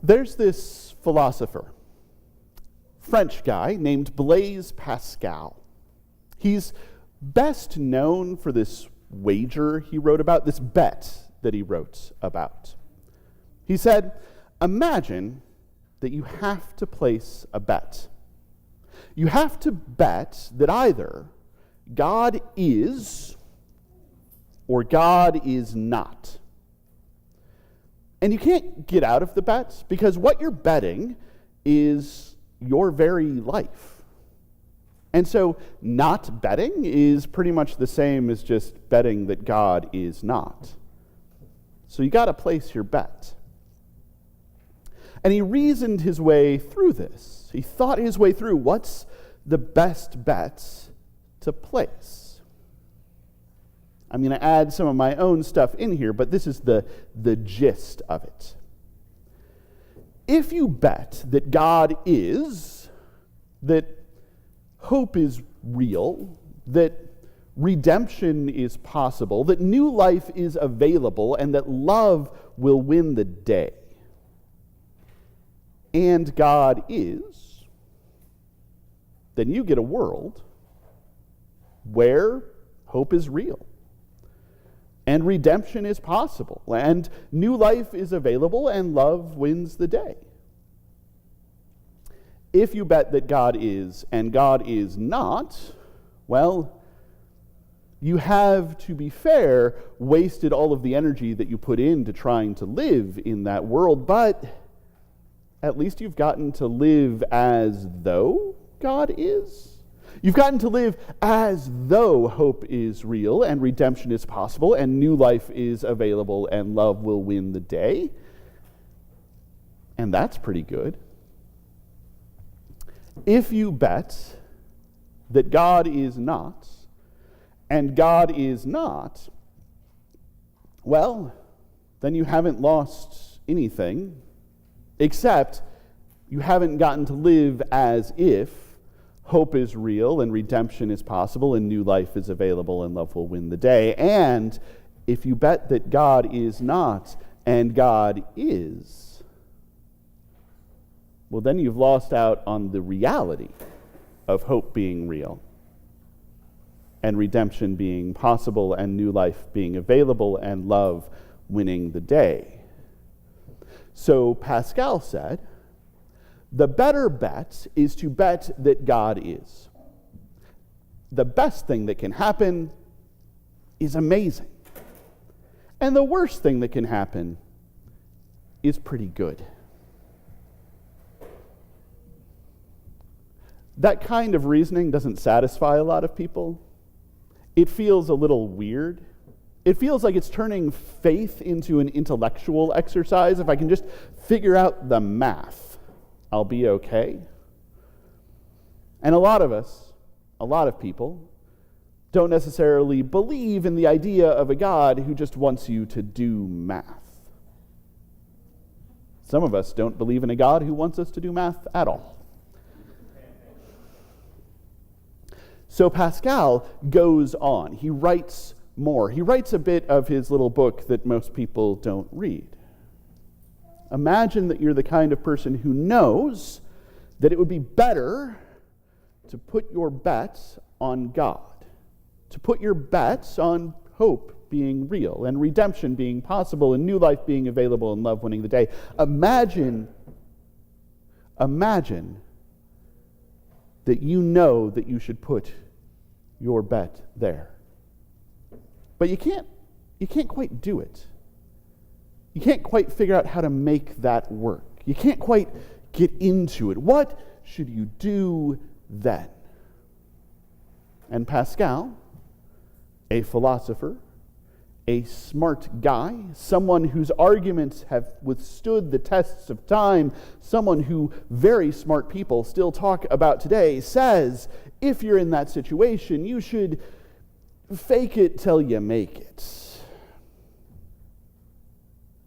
There's this philosopher, French guy named Blaise Pascal. He's best known for this wager he wrote about, this bet that he wrote about. He said, imagine that you have to place a bet. You have to bet that either God is or God is not. And you can't get out of the bet because what you're betting is your very life. And so not betting is pretty much the same as just betting that God is not. So you got to place your bet. And he reasoned his way through this. He thought his way through what's the best bets to place. I'm going to add some of my own stuff in here, but this is the gist of it. If you bet that God is, that hope is real, that redemption is possible, that new life is available, and that love will win the day, and God is, then you get a world where hope is real. And redemption is possible, and new life is available, and love wins the day. If you bet that God is and God is not, well, you have, to be fair, wasted all of the energy that you put into trying to live in that world, but at least you've gotten to live as though God is. You've gotten to live as though hope is real and redemption is possible and new life is available and love will win the day. And that's pretty good. If you bet that God is not and God is not, well, then you haven't lost anything, except you haven't gotten to live as if hope is real and redemption is possible and new life is available and love will win the day. And if you bet that God is not and God is, well, then you've lost out on the reality of hope being real and redemption being possible and new life being available and love winning the day. So Pascal said, the better bet is to bet that God is. The best thing that can happen is amazing. And the worst thing that can happen is pretty good. That kind of reasoning doesn't satisfy a lot of people. It feels a little weird. It feels like it's turning faith into an intellectual exercise. If I can just figure out the math, I'll be okay. And a lot of people, don't necessarily believe in the idea of a God who just wants you to do math. Some of us don't believe in a God who wants us to do math at all. So Pascal goes on. He writes more. He writes a bit of his little book that most people don't read. Imagine that you're the kind of person who knows that it would be better to put your bets on God, to put your bets on hope being real and redemption being possible and new life being available and love winning the day. Imagine that you know that you should put your bet there. But you can't quite do it. You can't quite figure out how to make that work. You can't quite get into it. What should you do then? And Pascal, a philosopher, a smart guy, someone whose arguments have withstood the tests of time, someone who very smart people still talk about today, says, if you're in that situation, you should fake it till you make it.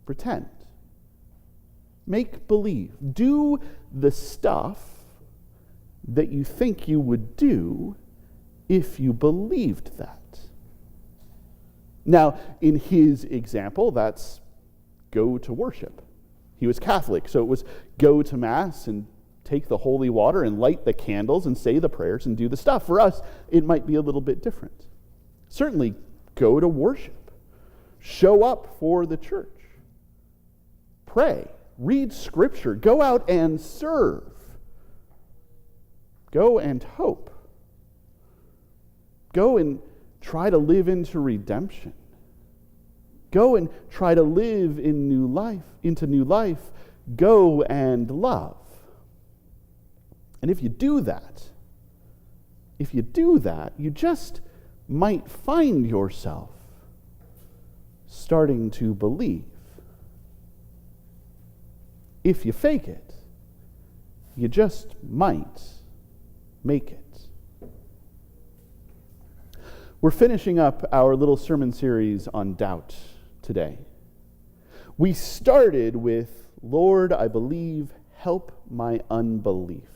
Pretend. Make believe. Do the stuff that you think you would do if you believed that. Now, in his example, that's go to worship. He was Catholic, so it was go to Mass and take the holy water and light the candles and say the prayers and do the stuff. For us, it might be a little bit different. Certainly, go to worship. Show up for the church. Pray. Read Scripture. Go out and serve. Go and hope. Go and try to live into redemption. Go and try to live in into new life. Go and love. And if you do that, you just might find yourself starting to believe. If you fake it, you just might make it. We're finishing up our little sermon series on doubt today. We started with, Lord, I believe, help my unbelief.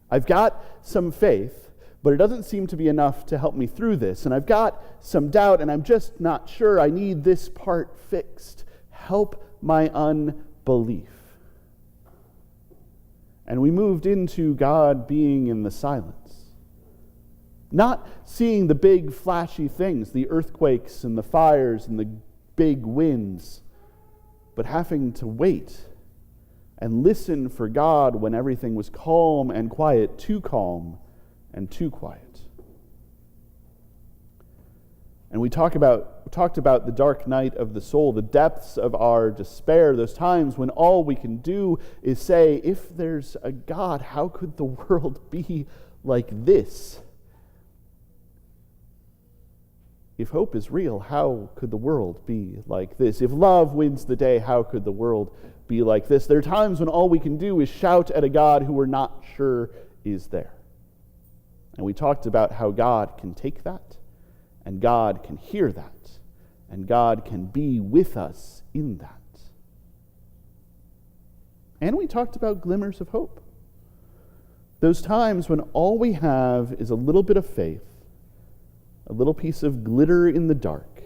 I've got some faith, but it doesn't seem to be enough to help me through this. And I've got some doubt, and I'm just not sure. I need this part fixed. Help my unbelief. And we moved into God being in the silence. Not seeing the big flashy things, the earthquakes and the fires and the big winds, but having to wait and listen for God when everything was calm and quiet, too calm and too quiet. And we talked about the dark night of the soul, the depths of our despair, those times when all we can do is say, if there's a God, how could the world be like this? If hope is real, how could the world be like this? If love wins the day, how could the world be like this? There are times when all we can do is shout at a God who we're not sure is there. And we talked about how God can take that, and God can hear that, and God can be with us in that. And we talked about glimmers of hope. Those times when all we have is a little bit of faith, a little piece of glitter in the dark,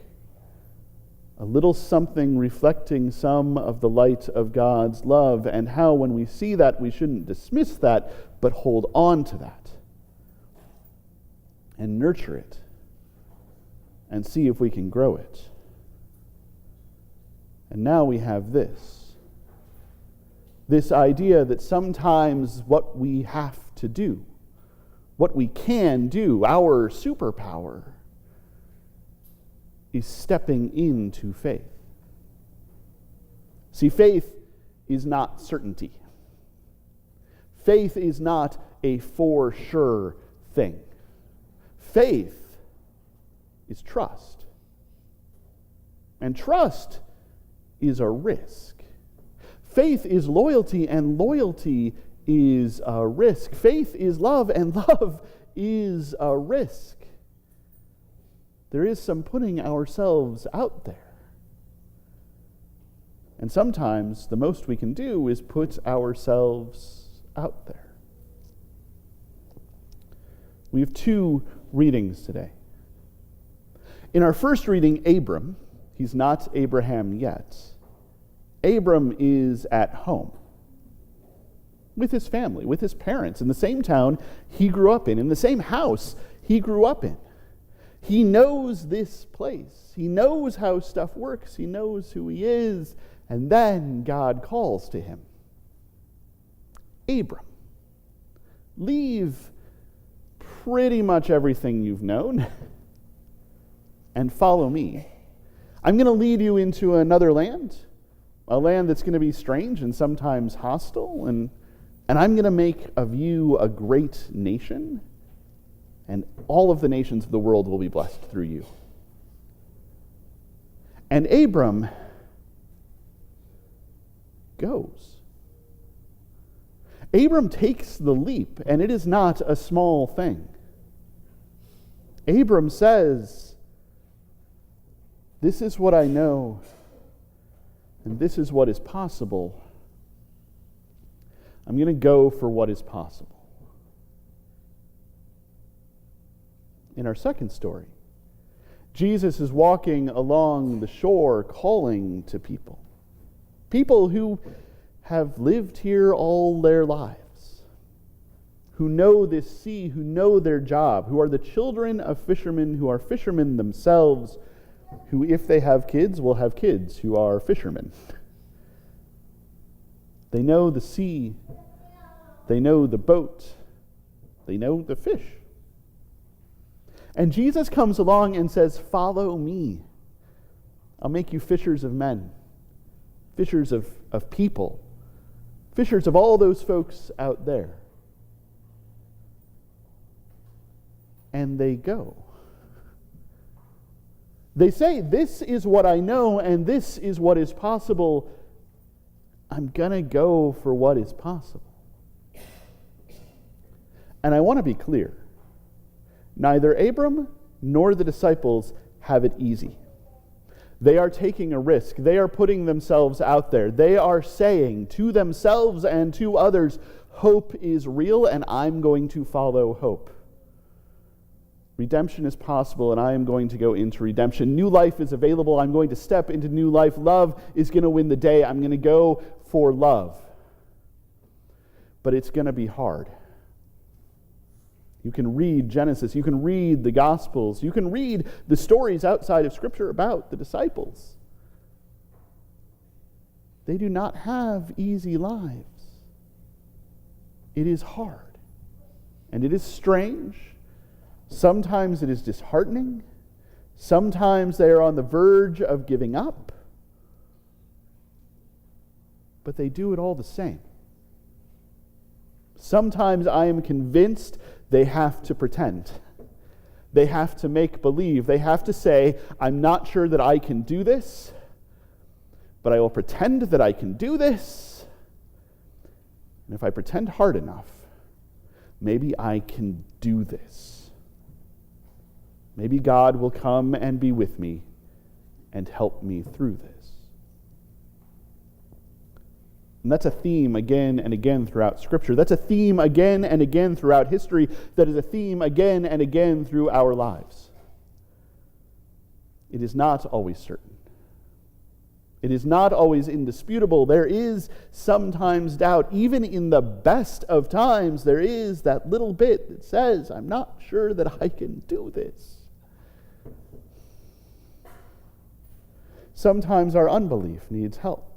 a little something reflecting some of the light of God's love, and how when we see that, we shouldn't dismiss that, but hold on to that and nurture it and see if we can grow it. And now we have this idea that sometimes what we have to do, what we can do, our superpower, is stepping into faith. See, faith is not certainty. Faith is not a for sure thing. Faith is trust. And trust is a risk. Faith is loyalty, and loyalty is a risk. Faith is love, and love is a risk. There is some putting ourselves out there. And sometimes the most we can do is put ourselves out there. We have two readings today. In our first reading, Abram, he's not Abraham yet. Abram is at home with his family, with his parents, in the same town he grew up in the same house he grew up in. He knows this place. He knows how stuff works. He knows who he is. And then God calls to him. Abram, leave pretty much everything you've known and follow me. I'm going to lead you into another land, a land that's going to be strange and sometimes hostile, and I'm going to make of you a great nation, and all of the nations of the world will be blessed through you. And Abram goes. Abram takes the leap, and it is not a small thing. Abram says, this is what I know, and this is what is possible. I'm going to go for what is possible. In our second story, Jesus is walking along the shore calling to people. People who have lived here all their lives, who know this sea, who know their job, who are the children of fishermen, who are fishermen themselves, who, if they have kids, will have kids who are fishermen. They know the sea, they know the boat, they know the fish. And Jesus comes along and says, "Follow me. I'll make you fishers of men, fishers of people, fishers of all those folks out there." And they go. They say, "This is what I know, and this is what is possible. I'm going to go for what is possible." And I want to be clear. Neither Abram nor the disciples have it easy. They are taking a risk. They are putting themselves out there. They are saying to themselves and to others, hope is real, and I'm going to follow hope. Redemption is possible, and I am going to go into redemption. New life is available. I'm going to step into new life. Love is going to win the day. I'm going to go for love. But it's going to be hard. You can read Genesis. You can read the Gospels. You can read the stories outside of Scripture about the disciples. They do not have easy lives. It is hard. And it is strange. Sometimes it is disheartening. Sometimes they are on the verge of giving up. But they do it all the same. Sometimes I am convinced they have to pretend. They have to make believe. They have to say, I'm not sure that I can do this, but I will pretend that I can do this. And if I pretend hard enough, maybe I can do this. Maybe God will come and be with me and help me through this. And that's a theme again and again throughout Scripture. That's a theme again and again throughout history. That is a theme again and again through our lives. It is not always certain. It is not always indisputable. There is sometimes doubt. Even in the best of times, there is that little bit that says, I'm not sure that I can do this. Sometimes our unbelief needs help.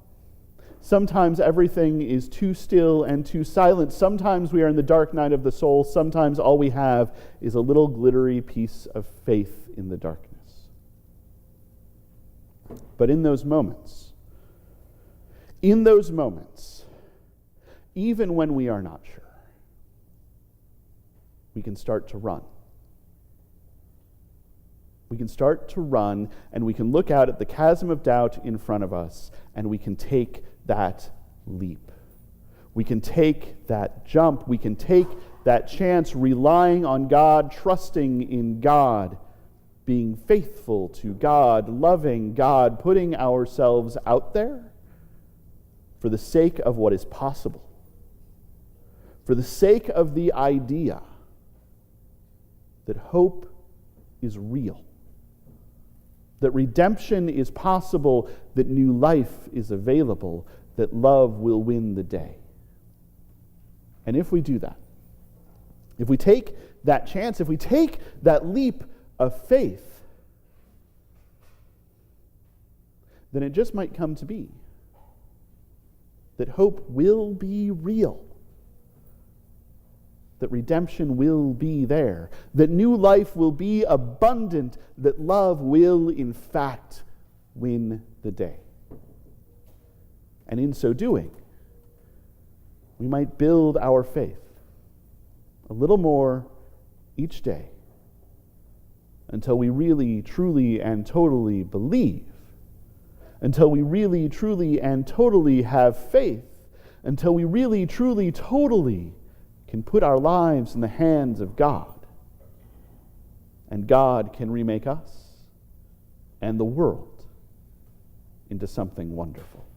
Sometimes everything is too still and too silent. Sometimes we are in the dark night of the soul. Sometimes all we have is a little glittery piece of faith in the darkness. But in those moments, even when we are not sure, we can start to run. We can start to run, and we can look out at the chasm of doubt in front of us, and we can take that leap. We can take that jump. We can take that chance, relying on God, trusting in God, being faithful to God, loving God, putting ourselves out there for the sake of what is possible, for the sake of the idea that hope is real, that redemption is possible, that new life is available, that love will win the day. And if we do that, if we take that chance, if we take that leap of faith, then it just might come to be that hope will be real, that redemption will be there, that new life will be abundant, that love will, in fact, win the day. And in so doing, we might build our faith a little more each day until we really, truly, and totally believe, until we really, truly, and totally have faith, until we really, truly, totally can put our lives in the hands of God, and God can remake us and the world into something wonderful.